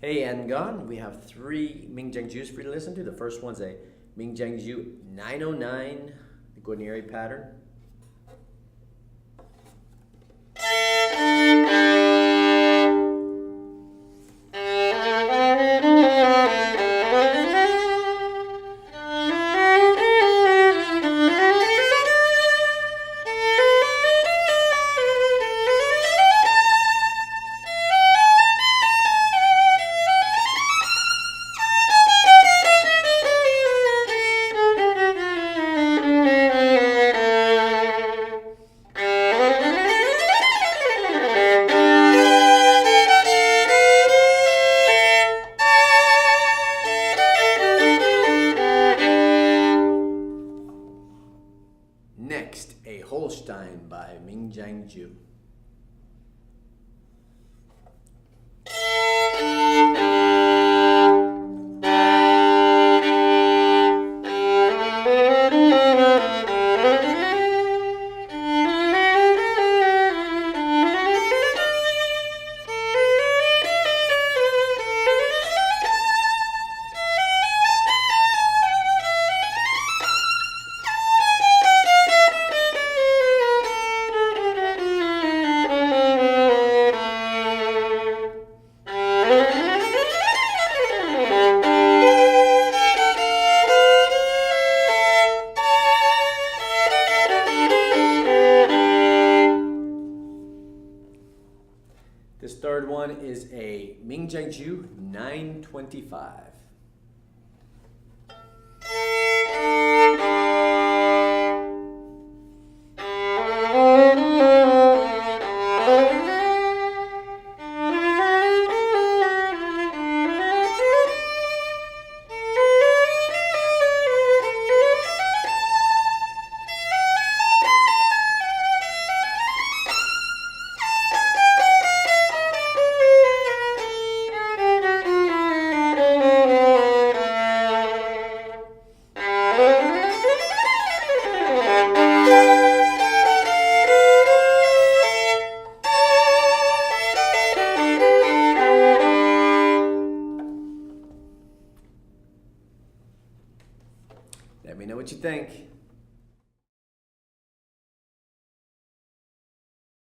Hey, and Ngon, we have three Ming Jiang for you to listen to. The first one's a Ming Jiang 909, the Guarneri pattern. Next, a Holstein by Ming Jiang. This third one is a Ming Jiang 925. Let me know what you think.